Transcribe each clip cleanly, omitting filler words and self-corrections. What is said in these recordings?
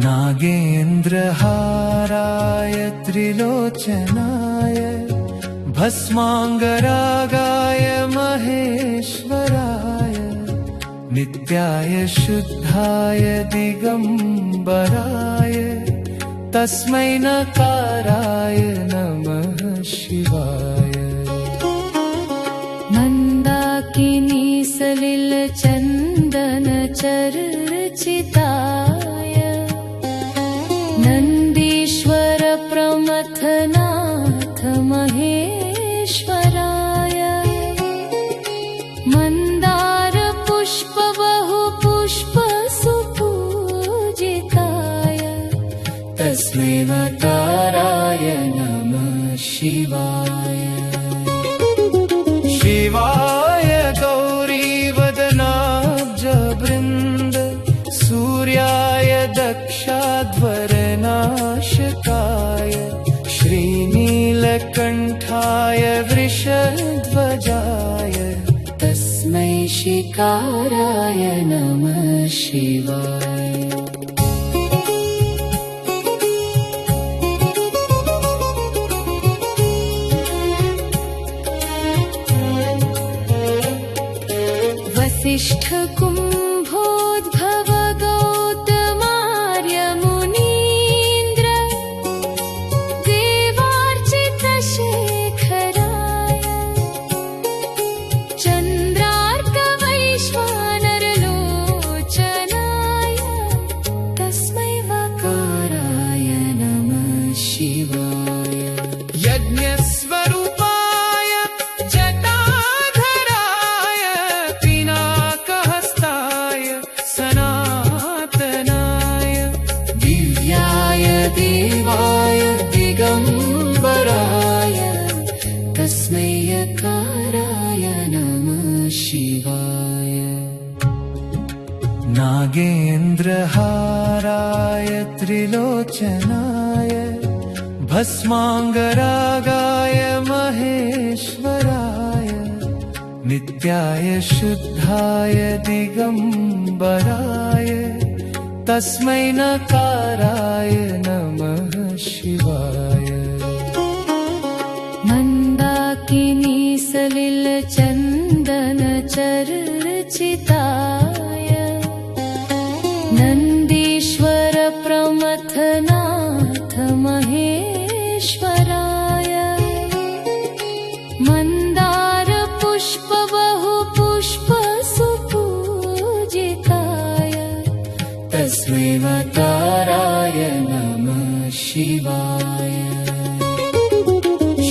नागेन्द्रहाराय त्रिलोचनाय भस्माङ्गरागाय महेश्वराय नित्याय शुद्धाय दिगम्बराय तस्मै नकाराय नमः शिवाय। मन्दाकिनी सलिलचन्दनचर्चिताय नन्दीश्वर प्रमथनाथ महेश्वराय मन्दार पुष्प बहुपुष्प सुपूजिताय तस्मै नकाराय नमः शिवाय। शिवाय गौरीवदनाब्जवृन्द सूर्याय दक्षाध्वरनाशकाय श्रीनीलकण्ठाय वृषध्वजाय तस्मै शिकाराय नमः शिवाय। वसिष्ठ कुम्भोद्भव गौतमार्य मुनीन्द्र देवार्चित शेखराय चन्द्रार्क वैश्वानरलोचनाय तस्मै वकाराय नमः शिवाय। यज्ञस्वरूपाय जटाधराय पिनाकहस्ताय सनातनाय दिव्याय देवाय दिगम्बराय तस्मै यकाराय नमः शिवाय। नागेन्द्रहाराय त्रिलोचनाय भस्माङ्गरागाय महेश्वराय नित्याय शुद्धाय दिगम्बराय तस्मै नकाराय नमः शिवाय। मन्दाकिनी सलिलचन्दनचर्चिताय नन्दीश्वर प्रमथनाथ महेश्वराय मन्दार पुष्प बहुपुष्प सुपूजिताय तस्मै वकाराय नमः शिवाय।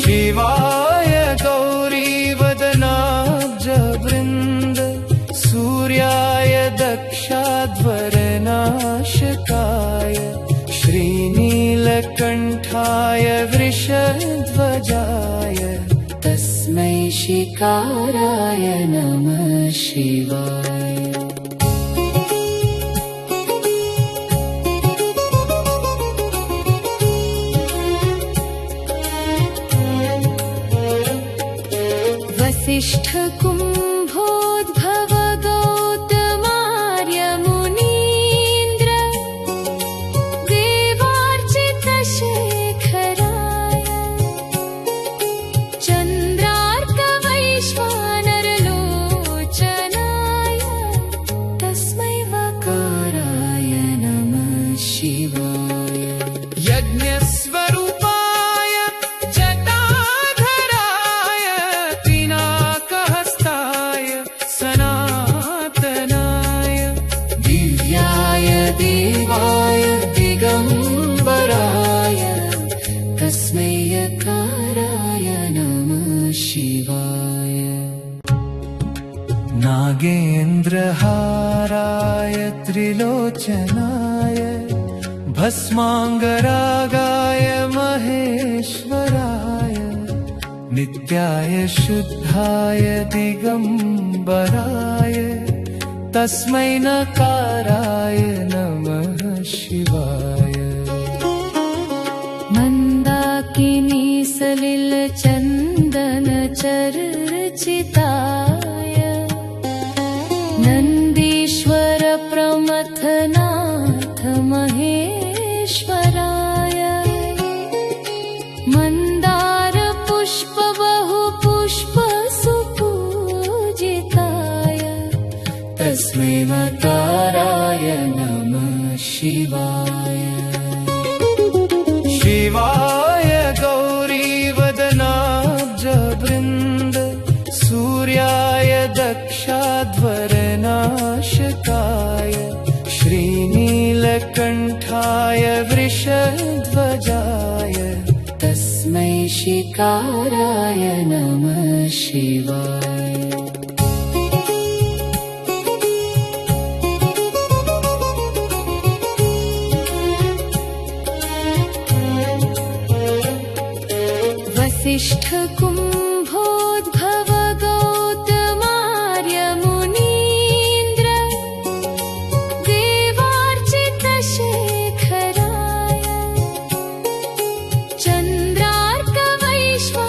शिवाय गौरीवदनाब्जवृन्द सूर्याय दक्षाध्वरनाशकाय श्रीनीलकण्ठाय वृषध्वजाय तस्मै शिकाराय नमः शिवाय। वसिष्ठ कुम्भोद्भव गौतमार्य मुनीन्द्र देवार्चित शेखराय चन्द्रार्क वैश्वानरलोचनाय तस्मै वकाराय नमः शिवाय। यज्ञस्वरूपाय जटाधराय पिनाकहस्ताय सनातनाय दिव्याय देवाय दिगम्बराय तस्मै यकाराय नमः शिवाय। नागेन्द्रहाराय त्रिलोचनाय भस्माङ्गरागाय महेश्वराय नित्याय शुद्धाय दिगम्बराय तस्मै नकाराय नमः शिवाय। मन्दाकिनी सलिलचन्दनचर्चिताय नन्दीश्वर प्रमथनाथ महेश्वराय तस्मैवकाराय नमः शिवाय शिवाय गौरीवदनाब्जवृन्द सूर्याय दक्षाध्वरनाशकाय श्रीनीलकण्ठाय वृषध्वजाय तस्मै शिकाराय नमः शिवाय वसिष्ठ कुम्भोद्भव गौतमार्य मुनीन्द्र देवार्चित शेखराय चन्द्रार्क वैश्वानरलोचनाय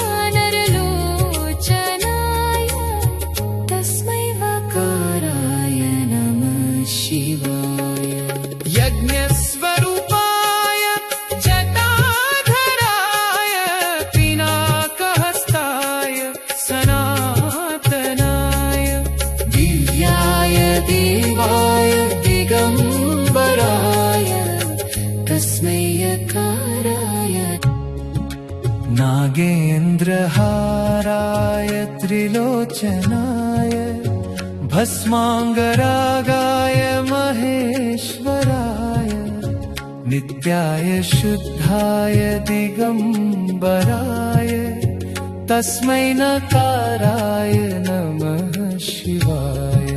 तस्मै वकाराय नमः शिवाय यज्ञस्वरूपाय जटाधराय पिनाकहस्ताय सनातनाय दिव्याय देवाय दिगम्बराय तस्मै यकाराय नागेन्द्रहाराय त्रिलोचनाय भस्माङ्गरागाय महेश्वराय नित्याय शुद्धाय दिगम्बराय तस्मै नकाराय नमः शिवाय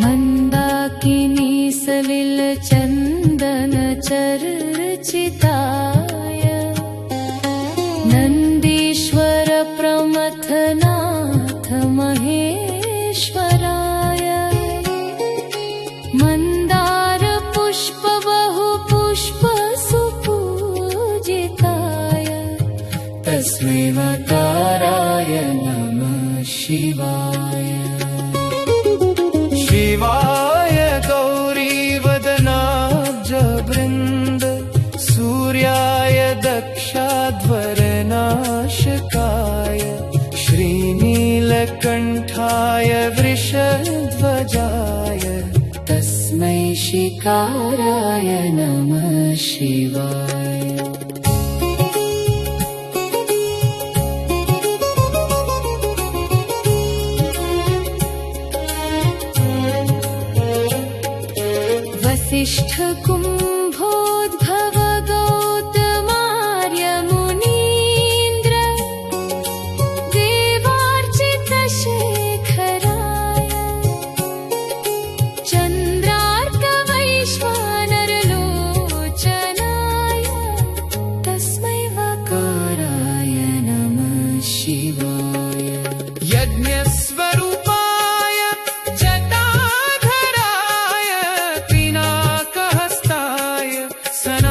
मन्दाकिनी सलिल चन्दन चर्चिताय नन्दीश्वर प्रमथनाथ महेश्वराय मन्दार पुष्प बहु पुष्प सुपूजिताय तस्मै वकाराय नमः शिवाय शिवाय गौरीवदनाब्जवृन्द सूर्याय दक्षाध्वरनाशकाय श्रीनीलकण्ठाय वृषध्वजाय तस्मै शिकाराय नमः शिवाय वसिष्ठ कुम्भोद्भव गौतमार्य मुनीन्द्र देवार्चित शेखराय चन्द्रार्क वैश्वानरलोचनाय तस्मै वकाराय नमः शिवाय यज्ञस्वरूपाय जटाधराय पिनाकहस्ताय सनातनाय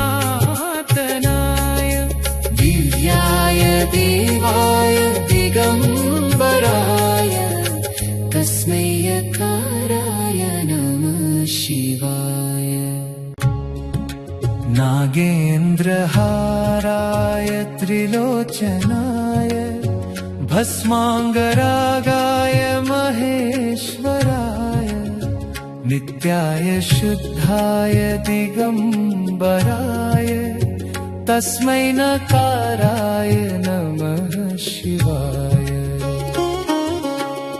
दिव्याय देवाय दिगम्बराय तस्मै यकाराय नमः शिवाय नागेन्द्रहाराय त्रिलोचनाय भस्माङ्गरागाय महेश्वराय नित्याय शुद्धाय दिगम्बराय तस्मै नकाराय नमः शिवाय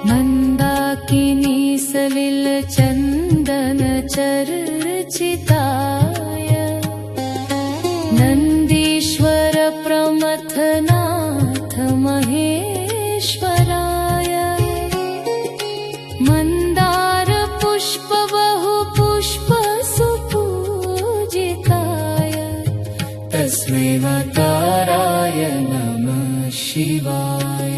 मन्दाकिनी सलिल चन्दन चर्चिताय नन्दीश्वर प्रमथनाथ महेश्वराय मन्दार पुष्प बहु पुष्प सुपूजिताय तस्मै वकाराय नमः शिवाय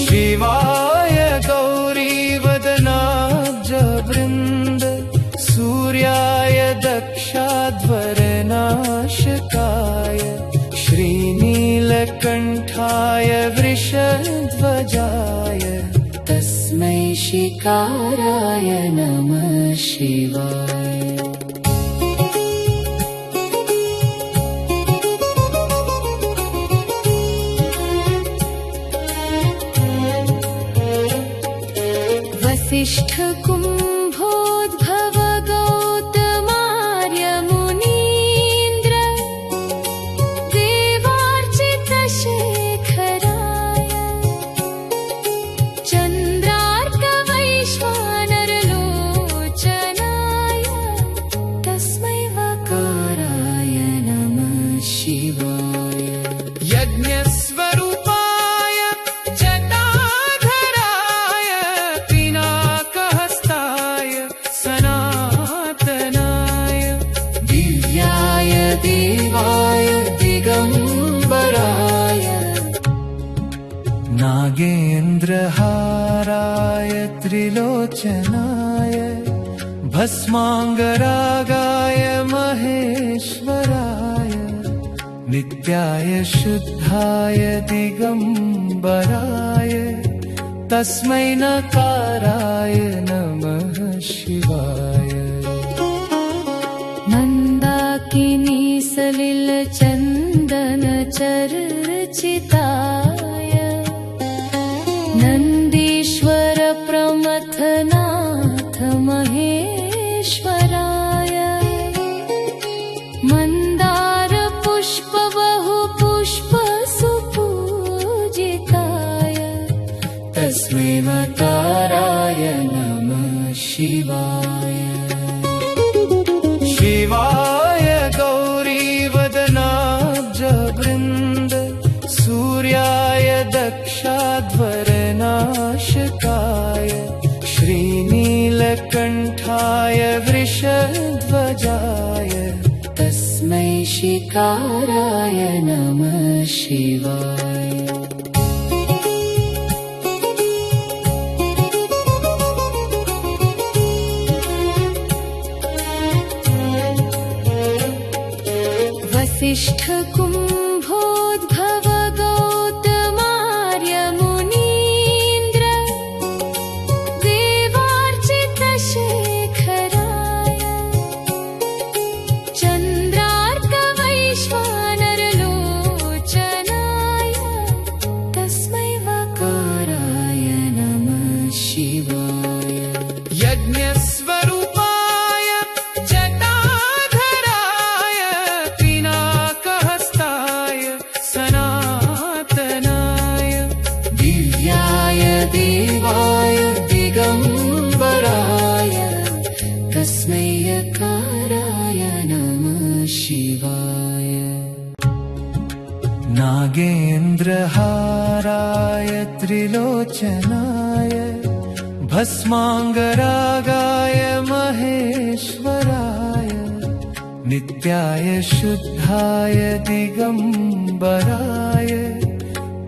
शिवाय गौरीवदनाब्जवृन्द सूर्याय दक्षाध्वरनाशकाय श्रीनीलकण्ठाय वृषध्वजाय तस्मै शिकाराय नमः शिवाय वसिष्ठ कुम्भोद्भव गौतमार्य मुनीन्द्र देवार्चित शेखराय चन्द्रार्क वैश्वानरलोचनाय तस्मै वकाराय नमः शिवाय। यज्ञस्वरूपाय जटाधराय पिनाकहस्ताय सनातनाय दिव्याय देवाय दिगम्बराय नागेन्द्रहाराय त्रिलोचनाय भस्माङ्गरागाय महेश्वराय नित्याय शुद्धाय दिगम्बराय तस्मै नकाराय नमः शिवाय। मन्दाकिनी सलिल चन्दन चर्चिताय नन्दीश्वर प्रमथनाथ महेश्वराय मन्दार पुष्प बहु पुष्प सुपूजिताय तस्मै वकाराय नमः शिवाय। शिवाय गौरीवदनाब्जवृन्द सूर्याय दक्षाध्वरनाशकाय श्रीनीलकण्ठाय वृषध्वजाय तस्मै शिकाराय नमः शिवाय। वसिष्ठ कुम्भोद्भव गौतमार्य मुनीन्द्र देवार्चित शेखराय चन्द्रार्क वैश्वानरलोचनाय तस्मै वकाराय नमः शिवाय। यज्ञस्वरूपाय जटाधराय पिनाकहस्ताय सनातनाय दिव्याय देवाय दिगम्बराय तस्मै यकाराय नमः शिवाय। नागेन्द्रहाराय त्रिलोचनाय भस्माङ्गरागाय महेश्वराय नित्याय शुद्धाय दिगम्बराय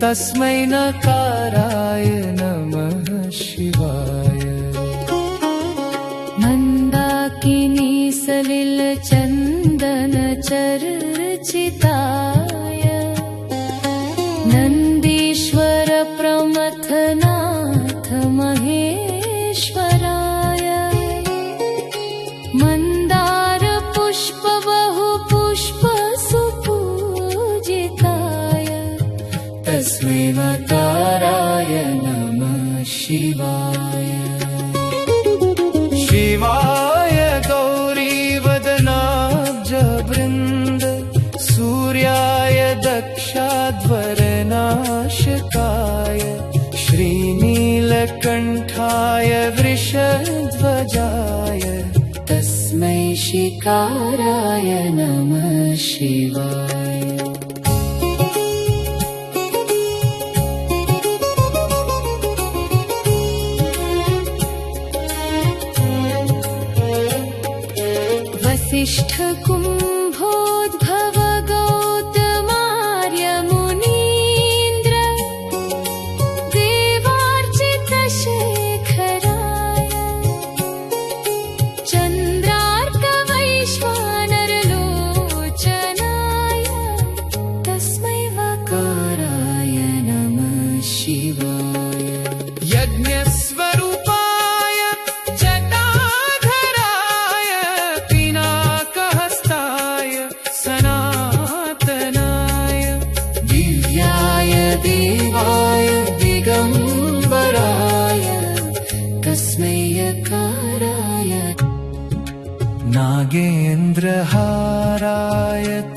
तस्मै नकाराय नमः शिवाय। मन्दाकिनी सलिल चन्दन चर्चिताय नन्दीश्वर प्रमथनाथ महेश्वराय मन्दार पुष्प बहु पुष्प सुपूजिताय तस्मै वकाराय नमः शिवाय। शिवाय गौरीवदनाब्जवृन्द सूर्याय दक्षाध्वरनाशकाय श्रीनीलकण्ठाय वृषध्वजाय तस्मै शिकाराय नमः शिवाय। वसिष्ठ कुम्भोद्भव गौतमार्य मुनीन्द्र देवार्चित शेखराय चन्द्रार्क वैश्वानरलोचनाय तस्मै वकाराय नमः शिवाय। यज्ञस्वरूपाय जटाधराय पिनाकहस्ताय तस्मैयकाराय नागेन्द्रहाराय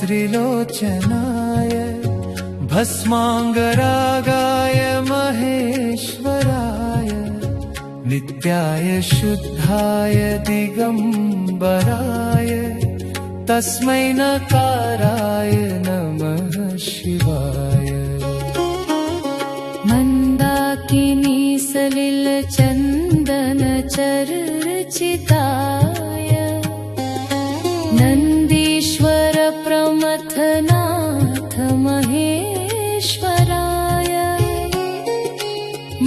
त्रिलोचनाय भस्माङ्गरागाय महेश्वराय नित्याय शुद्धाय दिगम्बराय तस्मै नकाराय नमः शिवाय। मन्दाकिनी सलिलचन्दनचर्चिताय नन्दीश्वर प्रमथनाथ महेश्वराय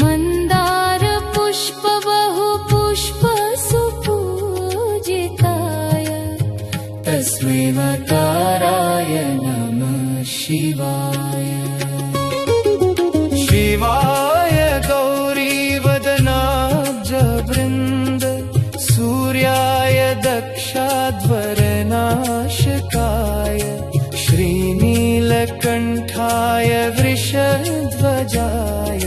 मन्दार पुष्प बहुपुष्प सुपूजिताय तस्मै वकाराय नमः शिवाय। शिवाय गौरीवदनाब्जवृन्द सूर्याय दक्षाध्वरनाशकाय श्रीनीलकण्ठाय वृषध्वजाय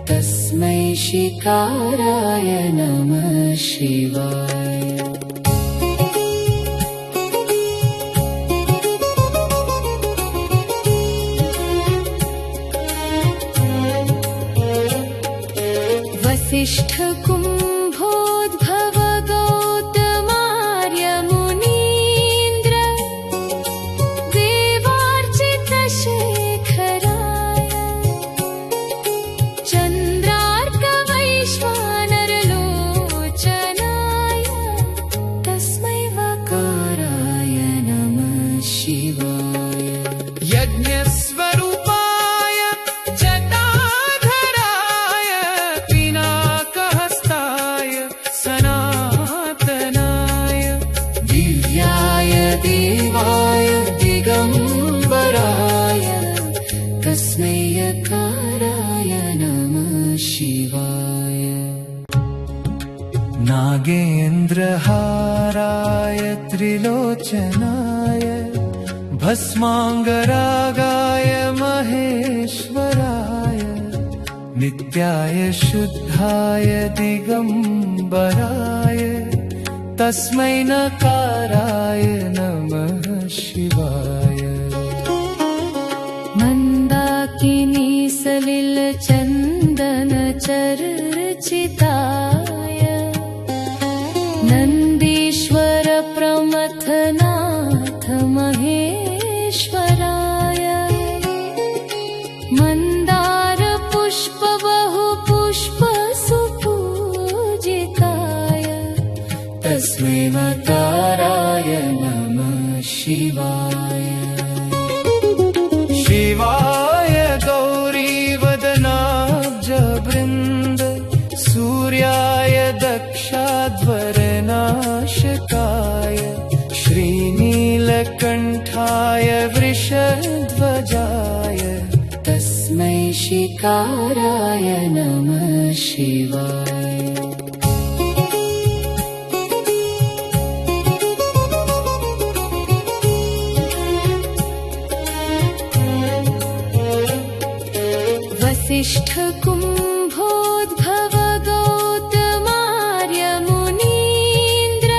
तस्मै शिकाराय नमः शिवाय। वसिष्ठ कुम्भोद्भव गौतमार्य मुनीन्द्र देवार्चित शेखराय चन्द्रार्क वैश्वानरलोचनाय तस्मै वकाराय नमः शिवाय। यज्ञस्वरूपाय जटाधराय पिनाकहस्ताय सनातनाय दिव्याय देवाय दिगम्बराय तस्मै यकाराय नमः शिवाय। नागेन्द्रहाराय त्रिलोचनाय भस्माङ्गरागाय महेश्वराय नित्याय शुद्धाय दिगम्बराय तस्मै नकाराय नमः शिवाय। मन्दाकिनी सलिलचन्दनचर्चिताय नन्दीश्वर प्रमथनाथ महेश्वराय मन्दार पुष्प बहुपुष्प सुपूजिताय तस्मै वकाराय नमः शिवाय। शिवाय गौरीवदनाब्जवृन्द सूर्याय दक्षाध्वरनाशकाय श्रीनीलकण्ठाय वृषध्वजाय तस्मै शिकाराय नमः शिवाय। वसिष्ठ कुम्भोद्भव गौतमार्य मुनीन्द्र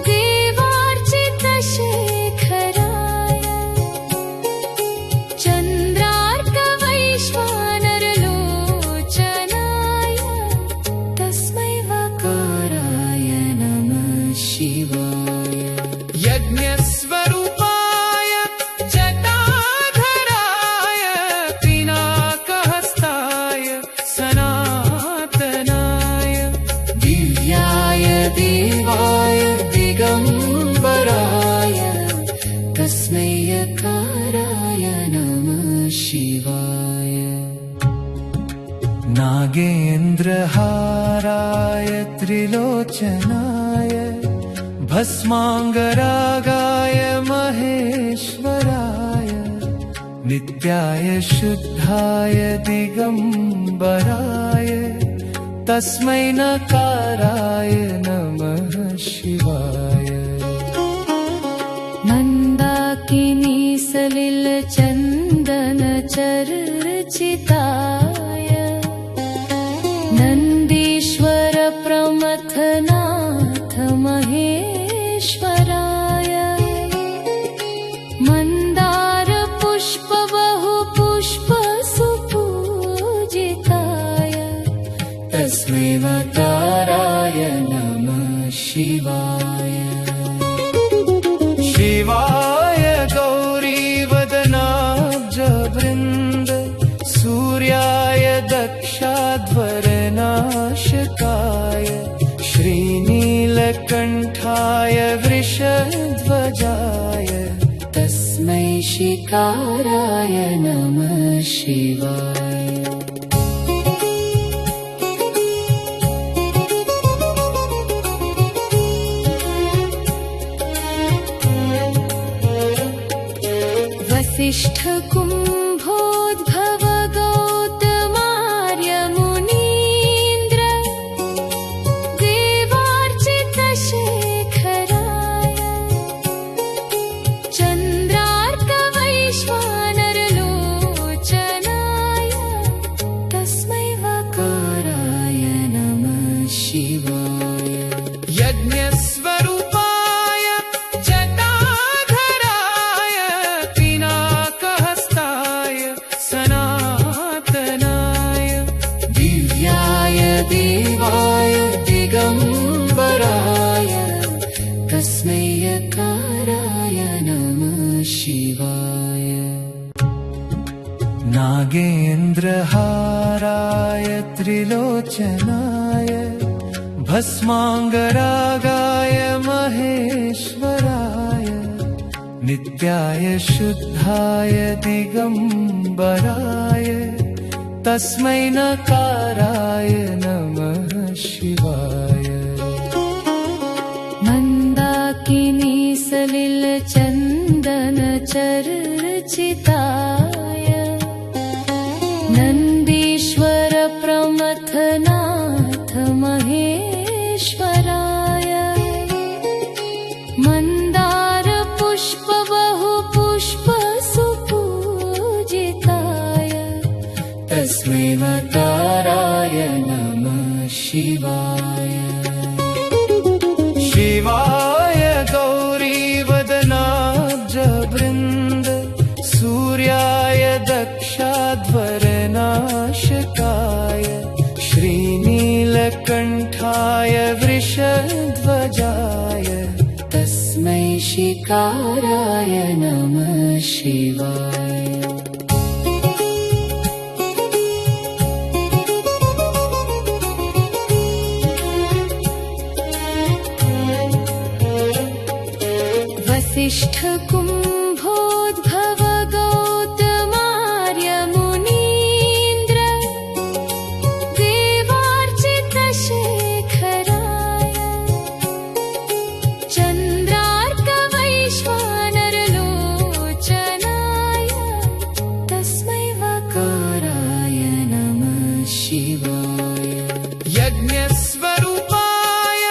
देवार्चित शेखराय चन्द्रार्क वैश्वानरलोचनाय तस्मै वकाराय नमः शिवाय। यज्ञस्वरूपाय जटाधराय पिनाकहस्ताय सनातनाय दिव्याय देवाय दिगम्बराय तस्मै यकाराय नमः शिवाय। नागेन्द्रहाराय त्रिलोचनाय भस्माङ्गरागाय महेश्वराय नित्याय शुद्धाय दिगम्बराय तस्मै नकाराय नमः शिवाय। मन्दाकिनी सलिलचन्दनचर्चिताय नन्दीश्वर नमः शिवाय शिवाय गौरीवदनाब्जवृन्द सूर्याय दक्षाध्वरनाशकाय श्रीनीलकण्ठाय वृषध्वजाय तस्मै शिकाराय नमः शिवाय वसिष्ठकुम्भोद्भव गौतमार्य मुनीन्द्र देवार्चितशेखराय चन्द्रार्कवैश्वानरलोचनाय तस्मै वकाराय नमः शिवाय यज्ञस्वरूपाय जटाधराय पिनाकहस्ताय सनातनाय दिव्याय देवाय दिगम्बराय तस्मै यकाराय नमः शिवाय नागेन्द्रहाराय त्रिलोचनाय भस्माङ्गरागाय महेश्वराय नित्याय शुद्धाय दिगम्बराय तस्मै नकाराय नमः शिवाय मन्दाकिनी सलिलचन्दनचर्चिताय नन्दीश्वर प्रमथनाथ महेश्वराय मन्दारपुष्प बहुपुष्प सुपूजिताय तस्मै वकाराय नमः शिवाय शिवाय गौरीवदनाब्जवृन्द सूर्याय दक्षाध्वरनाशकाय श्रीनीलकण्ठाय वृषध्वजाय तस्मै शिकाराय नमः शिवाय वसिष्ठकुम्भोद्भव गौतमार्य मुनीन्द्र देवार्चितशेखराय चन्द्रार्कवैश्वानरलोचनाय तस्मै वकाराय नमः शिवाय यज्ञस्वरूपाय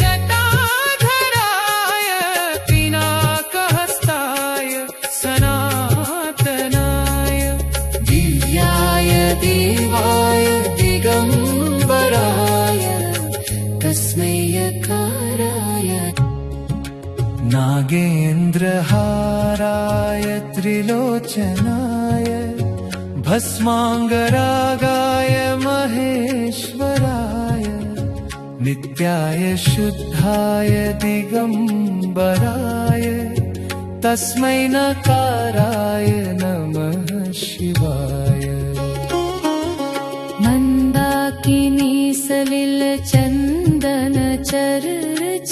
जटाधराय पिनाकहस्ताय सनातनाय दिव्याय देवाय दिगम्बराय तस्मै यकाराय नागेन्द्रहाराय त्रिलोचनाय भस्माङ्गरागाय महेश्वराय नित्याय शुद्धाय दिगम्बराय तस्मै नकाराय नमः शिवाय मन्दाकिनी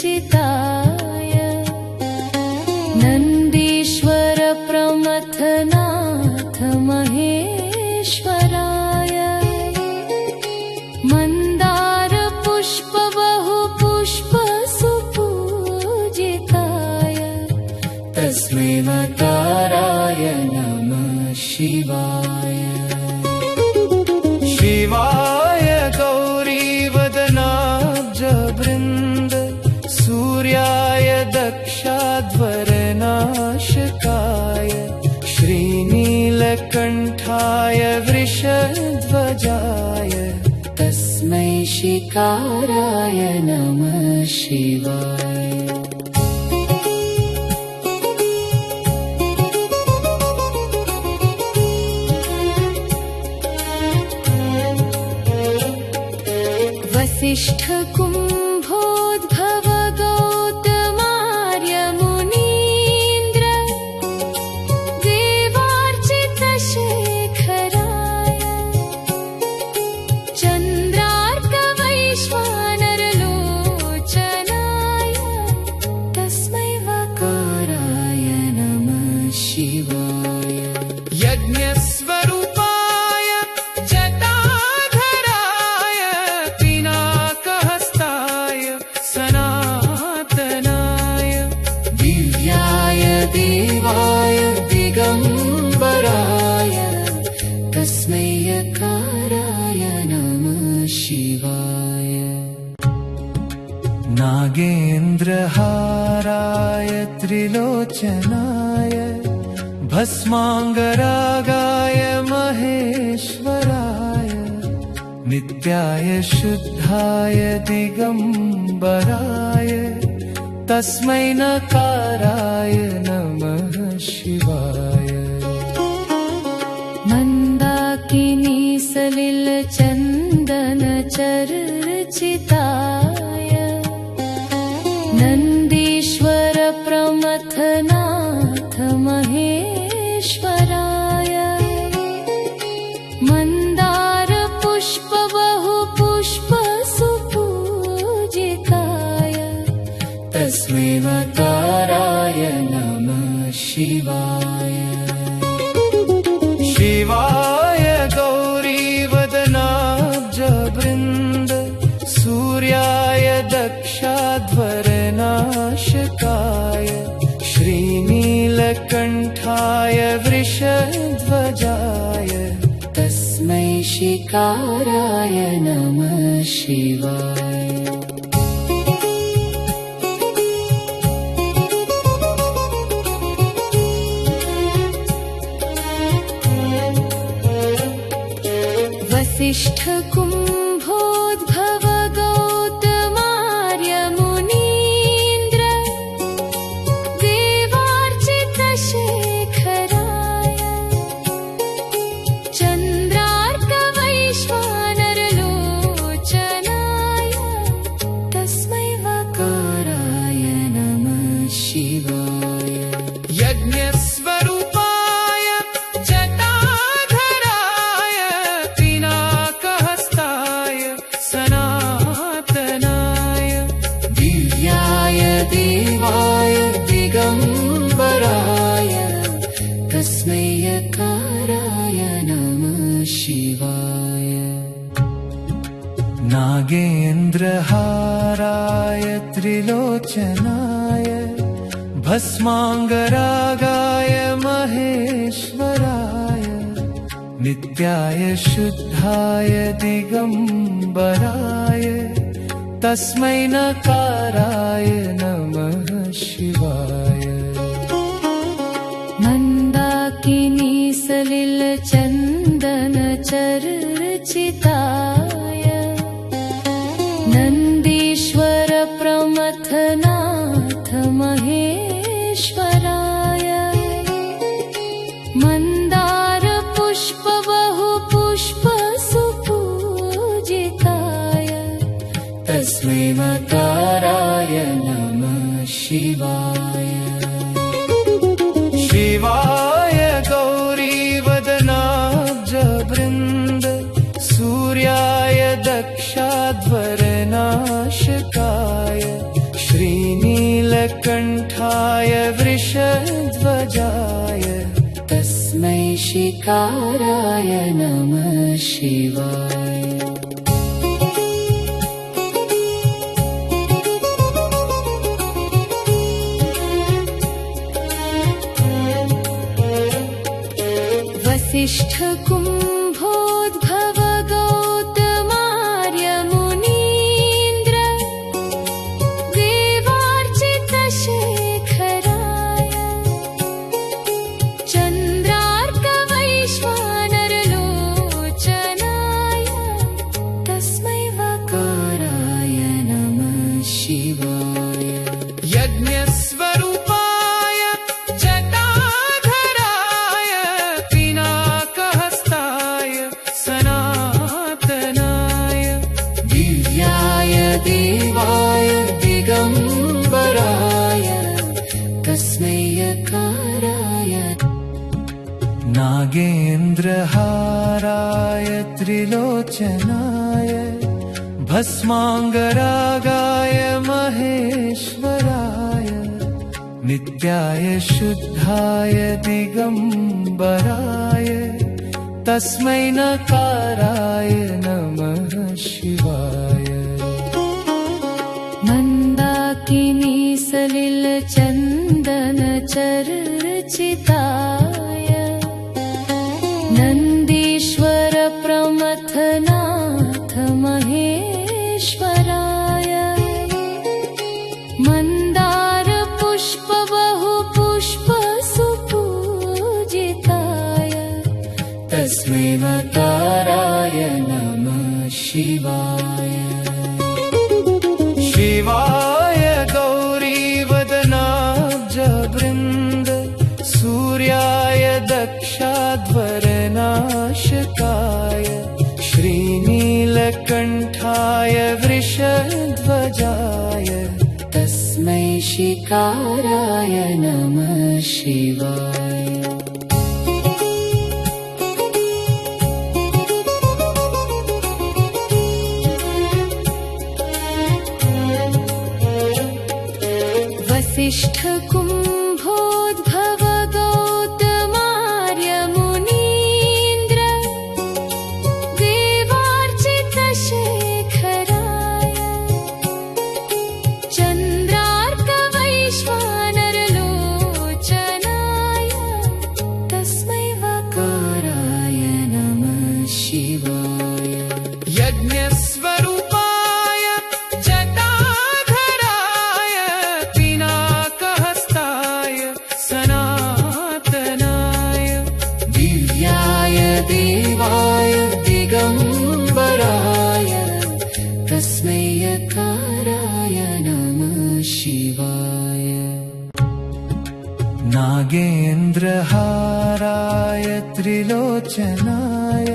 सलिलचन्दनचर्चिताय नन्दीश्वर प्रमथनाथ महेश्वराय मन्दारपुष्प बहुपुष्प सुपूजिताय तस्मै वकाराय नमः शिवाय शिवाय गौरीवदनाब्जवृन्द सूर्याय दक्षाध्वरनाशकाय श्रीनीलकण्ठाय वृषध्वजाय तस्मै शिकाराय नमः शिवाय वसिष्ठकुम्भ नागेन्द्रहाराय त्रिलोचनाय भस्माङ्गरागाय महेश्वराय नित्याय शुद्धाय दिगम्बराय तस्मै नकाराय नमः शिवाय। मन्दाकिनी सलिल चन्दन चर्चिताय नन्दीश्वर प्रमथनाथ महेश्वराय मन्दार पुष्प बहु पुष्प सुपूजिताय तस्मै मकाराय नमः शिवाय। शिवाय गौरीवदनाब्जवृन्द सूर्याय दक्षाध्वरनाशकाय श्रीनीलकण्ठाय वृषध्वजाय तस्मै शिकाराय नमः शिवाय। वसिष्ठ कुम्भोद्भव गौतमार्य मुनीन्द्र देवार्चित शेखराय चन्द्रार्क वैश्वानरलोचनाय तस्मै वकाराय नमः शिवाय। यज्ञस्वरूपाय जटाधराय पिनाकहस्ताय सनातनाय दिव्याय देवाय दिगम्बराय तस्मै यकाराय नमः शिवाय। नागेन्द्रहाराय त्रिलोचनाय भस्माङ्गरागाय महेश्वराय नित्याय शुद्धाय दिगम्बराय तस्मै नकाराय नमः शिवाय। मन्दाकिनी सलिल चन्दन चर्चिताय नन्दीश्वर प्रमथनाथ महेश्वराय मन्दार पुष्प बहु पुष्प सुपूजिताय तस्मै मकाराय नमः शिवाय। शिवाय गौरीवदनाब्जवृन्द सूर्याय दक्षाध्वरनाशकाय श्रीनीलकण्ठाय वृषध्वजाय तस्मै शिकाराय नमः शिवाय। वसिष्ठ कुम्भोद्भव गौतमार्य मुनीन्द्र देवार्चित शेखराय चन्द्रार्क वैश्वानरलोचनाय तस्मै वकाराय नमः शिवाय। यज्ञस्वरूपाय जटाधराय पिनाकहस्ताय सनातनाय दिव्याय देवाय दिगम्बराय तस्मै यकाराय। नागेन्द्रहाराय त्रिलोचनाय भस्माङ्गरागाय महेश्वराय नित्याय शुद्धाय दिगम्बराय तस्मै नकाराय नमः शिवाय। मन्दाकिनी सलिल चन्दन चर्चिताय नन्दीश्वर प्रमथनाथ महेश्वराय मन्दार पुष्प बहु पुष्प सुपूजिताय तस्मै मकाराय नमः शिवाय। शिवाय गौरीवदनाब्जवृन्द सूर्याय दक्षाध्वरनाशकाय श्रीनीलकण्ठाय वृषध्वजाय तस्मै शिकाराय नमः शिवाय। वसिष्ठ कुम्भोद्भव गौतमार्य मुनीन्द्र देवार्चित शेखराय चन्द्रार्क वैश्वानरलोचनाय तस्मै वकाराय नमः शिवाय। यज्ञस्वरूपाय जटाधराय पिनाकहस्ताय सनातनाय दिव्याय देवाय दिगम्बराय तस्मै यकाराय नमः शिवाय। नागेन्द्रहाराय त्रिलोचनाय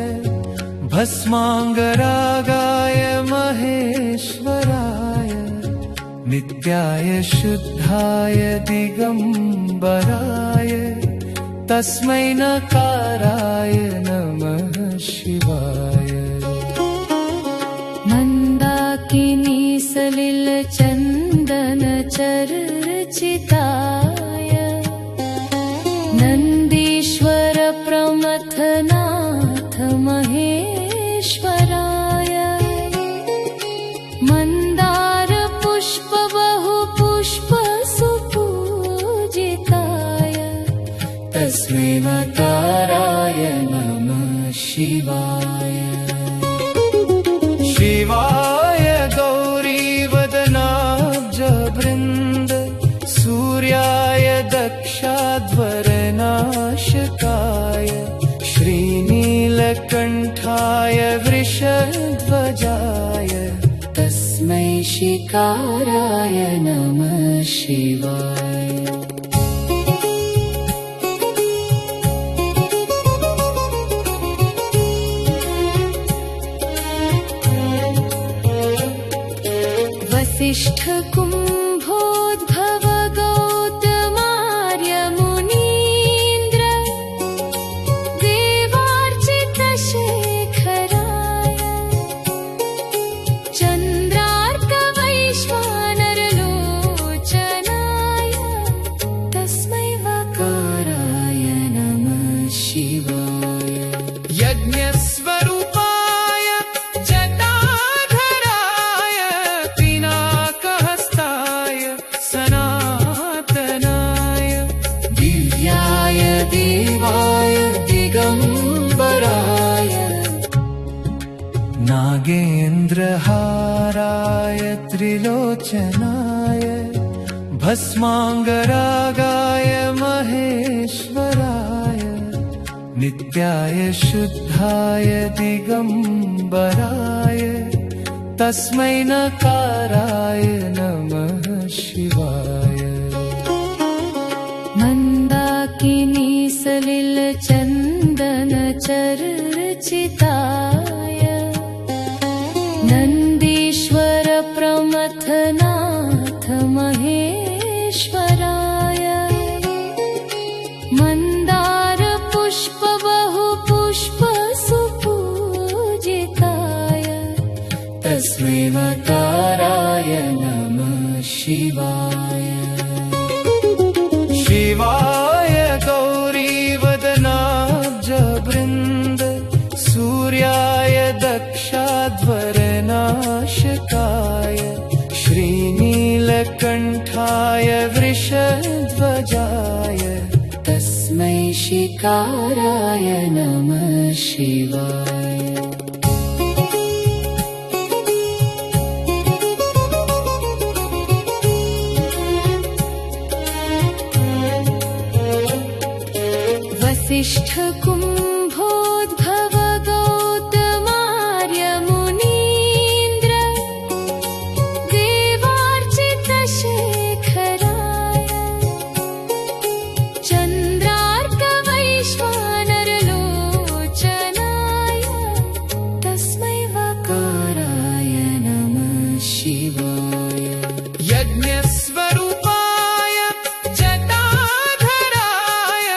भस्माङ्गरागाय महेश्वराय नित्याय शुद्धाय दिगम्बराय तस्मै नकाराय नमः शिवाय। मन्दाकिनी सलिल चन्दन चर्चिताय नन्दीश्वर प्रमथनाथ महेश्वराय मन्दार पुष्प बहु पुष्प सुपूजिताय तस्मै मकाराय नमः शिवाय। शिवाय गौरीवदनाब्जवृन्द सूर्याय दक्षाध्वरनाशकाय श्रीनीलकण्ठाय वृषध्वजाय तस्मै शिकाराय नमः शिवाय। वसिष्ठ कुम्भोद्भव गौतमार्य मुनीन्द्र देवार्चित शेखराय चन्द्रार्क वैश्वानरलोचनाय तस्मै वकाराय नमः शिवाय। यज्ञस्वरूपाय जटाधराय पिनाकहस्ताय सनातनाय दिव्याय देवाय दिगम्बराय नागेन्द्रहाराय त्रिलोचनाय भस्माङ्गरागाय महेश्वराय नित्याय शुद्धाय दिगम्बराय तस्मै नकाराय नमः शिवाय। मन्दाकिनी सलिल चन्दन चर्चिताय नन्दीश्वर प्रमथनाथ महेश्वराय मन्दार पुष्प बहु पुष्प सुपूजिताय तस्मै मकाराय नमः शिवाय। शिवाय गौरीवदनाब्जवृन्द सूर्याय दक्षाध्वरनाशकाय श्रीनीलकण्ठाय वृषध्वजाय तस्मै शिकाराय नमः शिवाय। वसिष्ठ कुम्भोद्भव गौतमार्य मुनीन्द्र देवार्चित शेखराय चन्द्रार्क वैश्वानरलोचनाय तस्मै वकाराय नमः शिवाय। यज्ञस्वरूपाय जटाधराय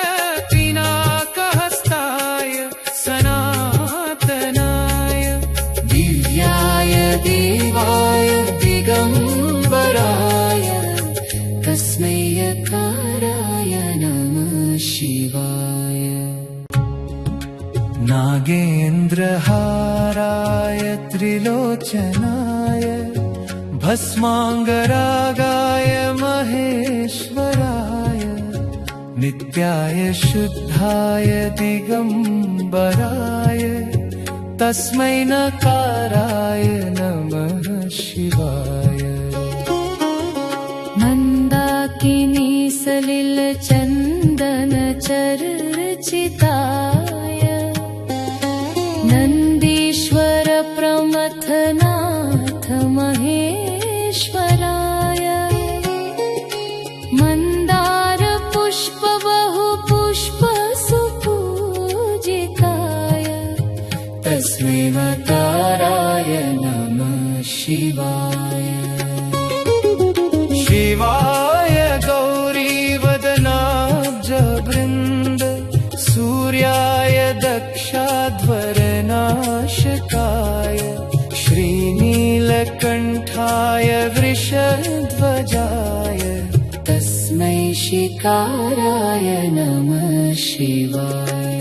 पिनाकहस्ताय सनातनाय दिव्याय देवाय दिगम्बराय तस्मै यकाराय नमः शिवाय। नागेन्द्रहाराय त्रिलोचनाय भस्माङ्गरागाय महेश्वराय नित्याय शुद्धाय दिगम्बराय तस्मै नकाराय नमः शिवाय। मन्दाकिनी सलिल चन्दन चर्चिताय नन्दीश्वर प्रमथनाथ महेश्वराय मन्दार पुष्प बहु पुष्प सुपूजिताय तस्मै वकाराय नमः शिवाय। शिवाय गौरीवदनाब्जवृन्द सूर्याय दक्षाध्वरनाशकाय श्रीनीलकण्ठाय वृषध्वजाय तस्मै शिकाराय नमः शिवाय।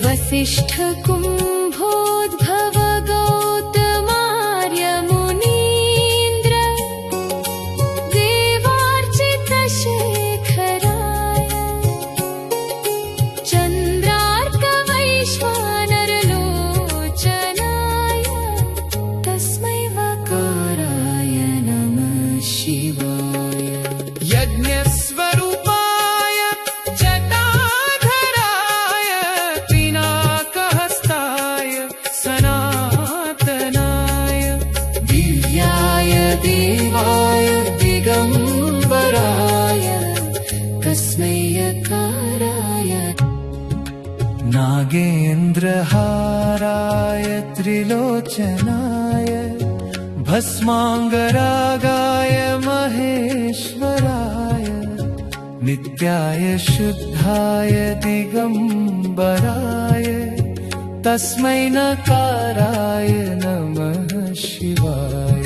वसिष्ठ कुम्भोद्भव गौतमार्य मुनीन्द्र देवार्चित शेखराय चन्द्रार्क वैश्वानरलोचनाय तस्मै वकाराय नमः शिवाय। यज्ञस्वरूपाय जटाधराय पिनाकहस्ताय सनातनाय दिव्याय देवाय दिगम्बराय तस्मै यकाराय। नागेन्द्रहाराय त्रिलोचनाय भस्माङ्गरागाय महेश्वराय नित्याय शुद्धाय दिगम्बराय तस्मै नकाराय नमः शिवाय।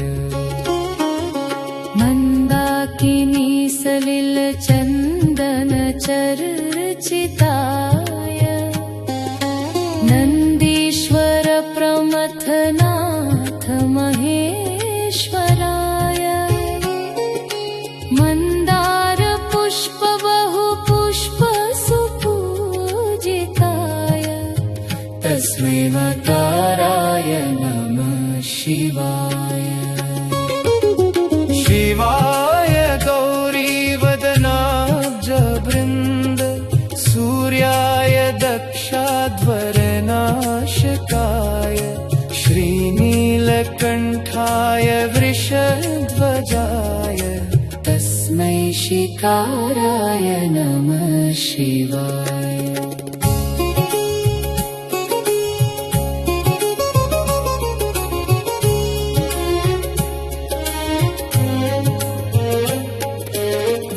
मन्दाकिनी सलिल चन्दन चर्चिताय नन्दीश्वर प्रमथनाथ महेश्वराय मन्दार पुष्प बहु पुष्प सुपूजिताय तस्मै वकाराय नमः शिवाय। शिवाय गौरीवदनाब्जवृन्द सूर्याय दक्षाध्वरनाशकाय श्रीनीलकण्ठाय वृषध्वजाय तस्मै शिकाराय नमः शिवाय।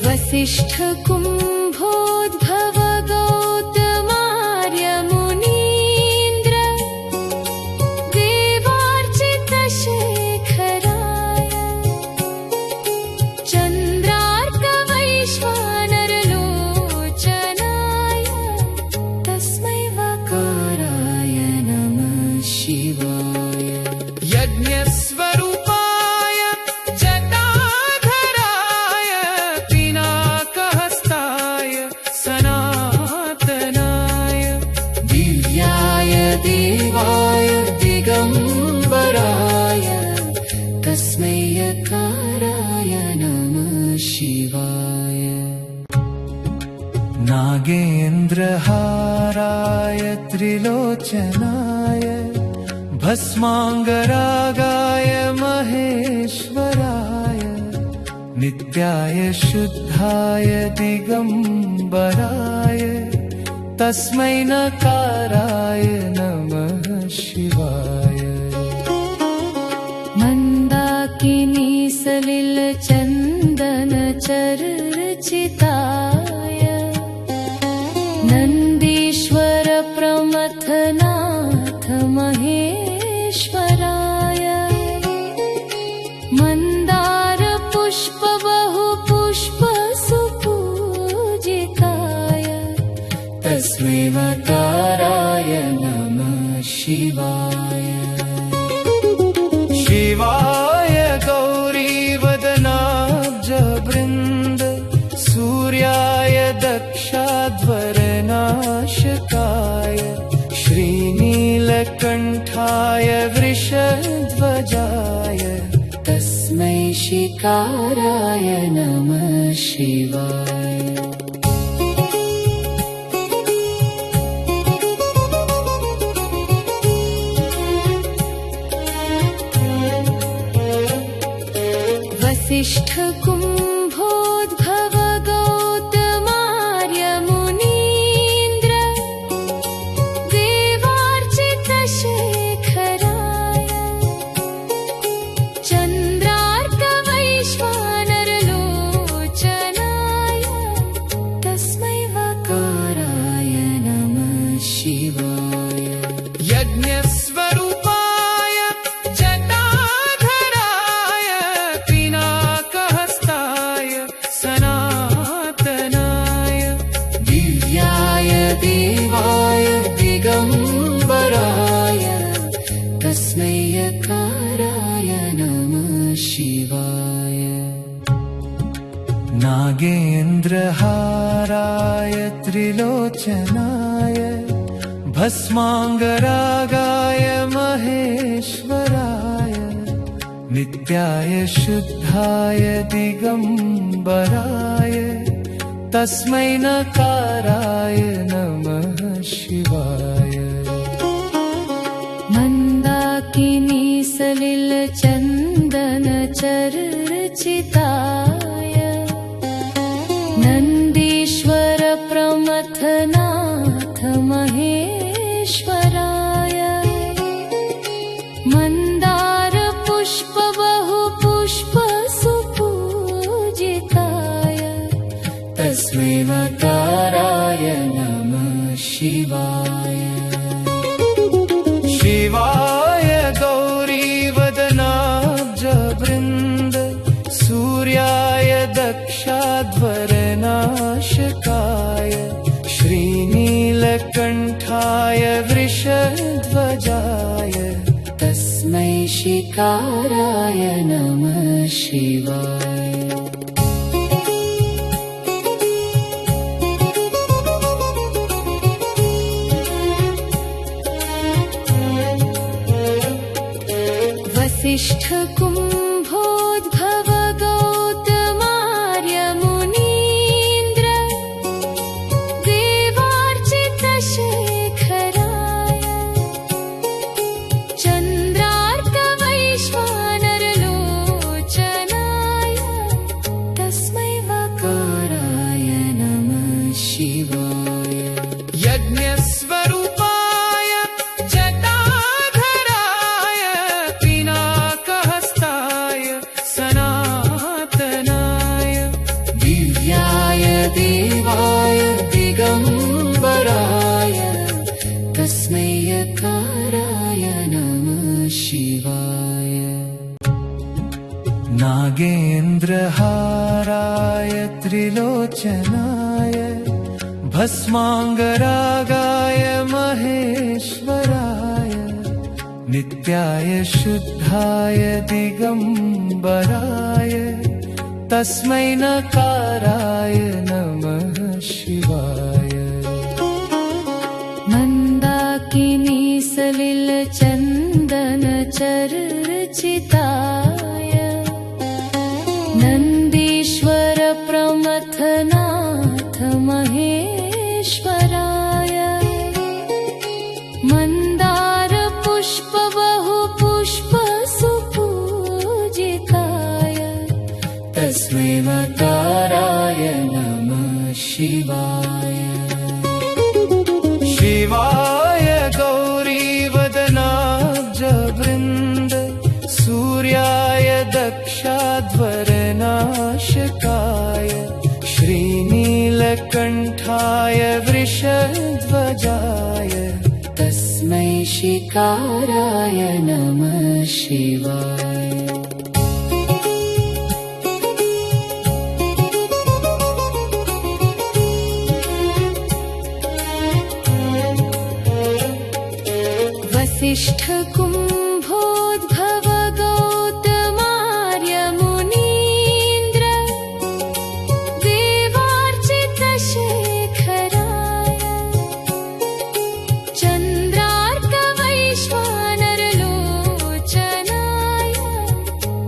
वसिष्ठ कुम्भोद्भव गौतमार्य मुनीन्द्र देवार्चित शेखराय चन्द्रार्क वैश्वानरलोचनाय तस्मै वकाराय नमः शिवाय। यज्ञस्वरूपाय जटाधराय पिनाकहस्ताय सनातनाय दिव्याय देवाय दिगम्बराय नागेन्द्रहाराय त्रिलोचनाय भस्माङ्गरागाय महेश्वराय नित्याय शुद्धाय दिगम्बराय तस्मै नकाराय नमः शिवाय। मन्दाकिनी सलिलचन्दनचर्चिताय नन्दीश्वर प्रमथनाथ महेश्वराय मन्दार पुष्प बहुपुष्प सुपूजिताय तस्मै वकाराय नमः शिवाय। शिवाय गौरीवदनाब्जवृन्द सूर्याय दक्षाध्वरनाशकाय श्रीनीलकण्ठाय वृषध्वजाय तस्मै शिकाराय नमः शिवाय। वसिष्ठ कुम्भोद्भव गौतमार्य मुनीन्द्र देवार्चित शेखराय चन्द्रार्क वैश्वानरलोचनाय तस्मै वकाराय नमः शिवाय। यज्ञस्वरूपाय जटाधराय पिनाकहस्ताय सनातनाय दिव्याय देवाय दिगम्बराय तस्मै यकाराय नमः शिवाय। नागेन्द्रहाराय त्रिलोचनाय भस्माङ्गरागाय महेश्वराय नित्याय शुद्धाय दिगम्बराय तस्मै नकाराय नमः शिवाय। मन्दाकिनी सलिलचन्दनचर्चिताय नन्दीश्वर प्रमथनाथ महेश्वराय मन्दार पुष्प बहुपुष्प सुपूजिताय तस्मै वकाराय नमः शिवाय। शिवाय गौरीवदनाब्जवृन्द सूर्याय दक्षाध्वरनाशकाय श्रीनीलकण्ठाय वृषध्वजाय तस्मै शिकाराय नमः शिवाय। वसिष्ठ कुम्भोद्भव गौतमार्य मुनीन्द्र देवार्चित शेखराय चन्द्रार्क वैश्वानरलोचनाय तस्मै वकाराय नमः शिवाय। यज्ञस्वरूपाय जटाधराय पिनाकहस्ताय सनातनाय दिव्याय देवाय दिगम्बराय तस्मै यकाराय नमः शिवाय। नागेन्द्रहाराय त्रिलोचनाय भस्माङ्गरागाय महेश्वराय नित्याय शुद्धाय दिगम्बराय तस्मै नकाराय नमः शिवाय। मन्दाकिनी सलिलचन्दनचर्चिताय नन्दीश्वर प्रमथनाथ महेश्वराय महेश्वराय मन्दार पुष्प बहु पुष्प सुपूजिताय तस्मै वकाराय नमः शिवाय शिवाय गौरीवदनाब्जवृन्द सूर्याय दक्षाध्वरनाशकाय श्रीनीलकण्ठाय वृषध्वजाय तस्मै शिकाराय नमः शिवाय वसिष्ठ कुम्भोद्भव गौतमार्य मुनीन्द्र देवार्चित शेखराय चन्द्रार्क वैश्वानरलोचनाय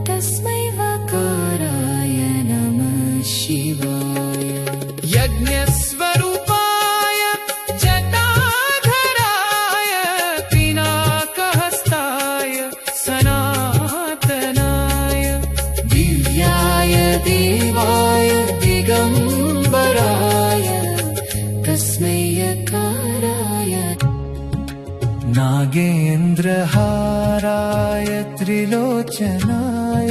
तस्मै वकाराय नमः शिवाय यज्ञस्वरूपाय जटाधराय पिनाकहस्ताय सनातनाय दिव्याय देवाय दिगम्बराय तस्मै यकाराय नागेन्द्रहाराय त्रिलोचनाय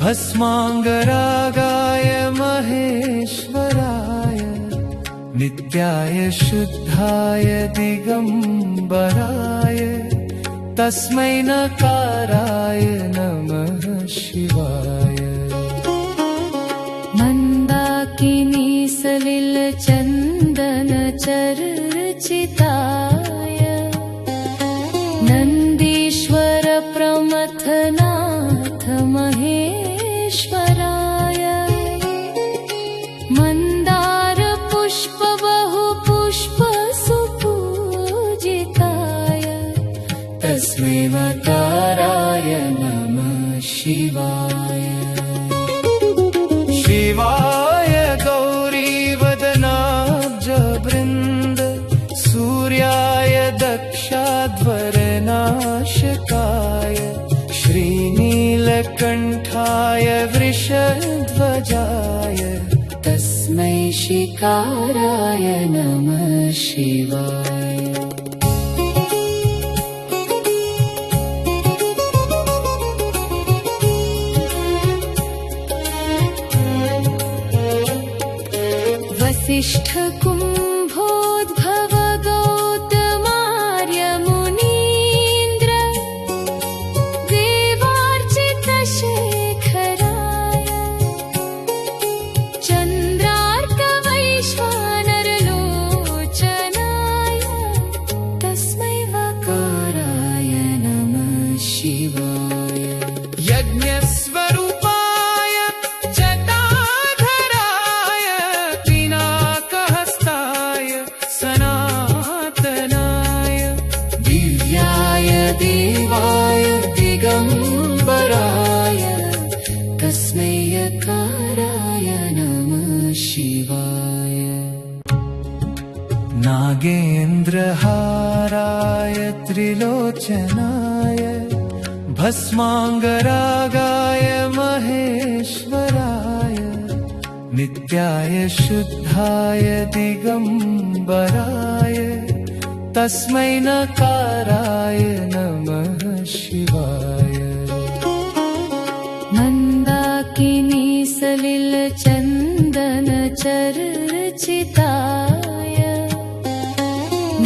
भस्माङ्गरागाय महेश्वराय नित्याय शुद्धाय दिगम्बराय तस्मै नकाराय नमः शिवाय मन्दाकिनी सलिल चन्दन चर्चिताय नन्दीश्वर प्रमथनाथ महेश्वराय मन्दार पुष्प बहु पुष्प सुपूजिताय तस्मै वकाराय नमः शिवाय शिवाय गौरीवदनाब्जवृन्द सूर्याय दक्षाध्वरनाशकाय श्रीनीलकण्ठाय वृषध्वजाय तस्मै शिकाराय नमः शिवाय वसिष्ठ कुम्भोद्भव गौतमार्य मुनीन्द्र देवार्चित शेखराय चन्द्रार्क वैश्वानरलोचनाय तस्मै वकाराय नमः शिवाय यज्ञस्वरूपाय जटाधराय पिनाकहस्ताय सनातनाय दिव्याय देवाय दिगम्बराय तस्मै यकाराय नमः शिवाय नागेन्द्रहाराय त्रिलोचनाय भस्माङ्गरागाय महेश्वराय नित्याय शुद्धाय दिगम्बराय तस्मै नकाराय नमः शिवाय मन्दाकिनी सलिल चन्दन चर्चिताय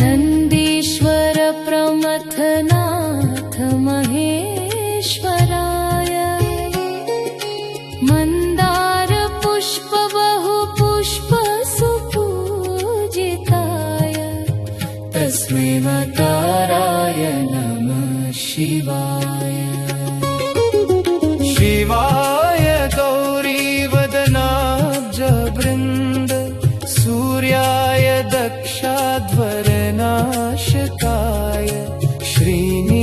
नन्दीश्वर प्रमथनाथ महेश्वराय मन्दार पुष्प बहु पुष्प सुपूजिताय तस्मै वकाराय नमः शिवाय शिवाय गौरीवदनाब्जवृन्द सूर्याय दक्षाध्वरनाशकाय श्रीनीलकण्ठाय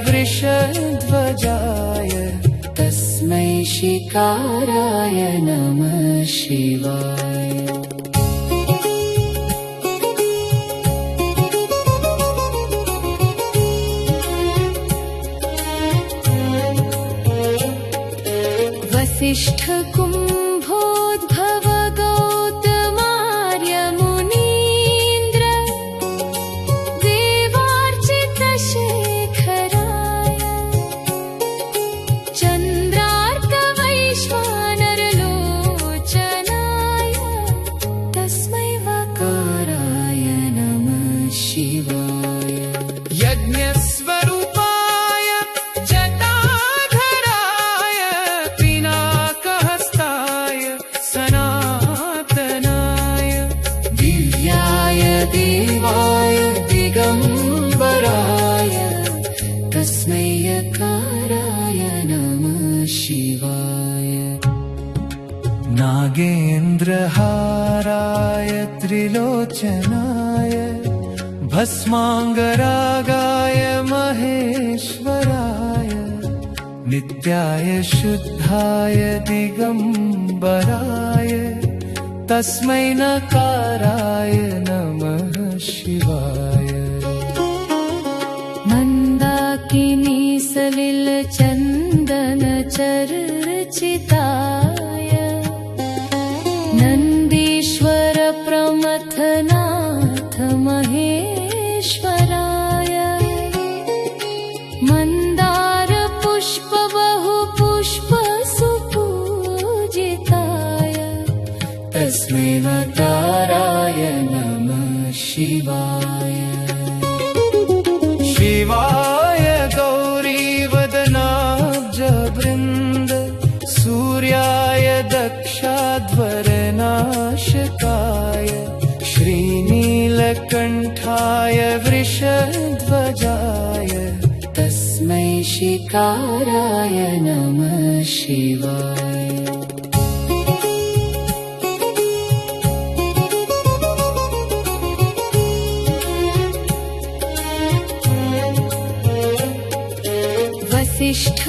वृषध्वजाय तस्मै शिकाराय नमः शिवाय चन्द्रहाराय त्रिलोचनाय भस्माङ्गरागाय महेश्वराय नित्याय शुद्धाय दिगम्बराय तस्मै नकाराय नमः शिवाय। मन्दाकिनी सलिल चन्दन चर्चिताय नन्दीश्वर प्रमथनाथ महेश्वराय मन्दार पुष्प बहु पुष्प सुपूजिताय तस्मै नकाराय नमः शिवाय। शिवाय गौरीवदनाब्जवृन्द सूर्याय दक्षाध्वरनाशकाय श्रीनीलकण्ठाय वृषध्वजाय तस्मै शिकाराय नमः शिवाय। वसिष्ठ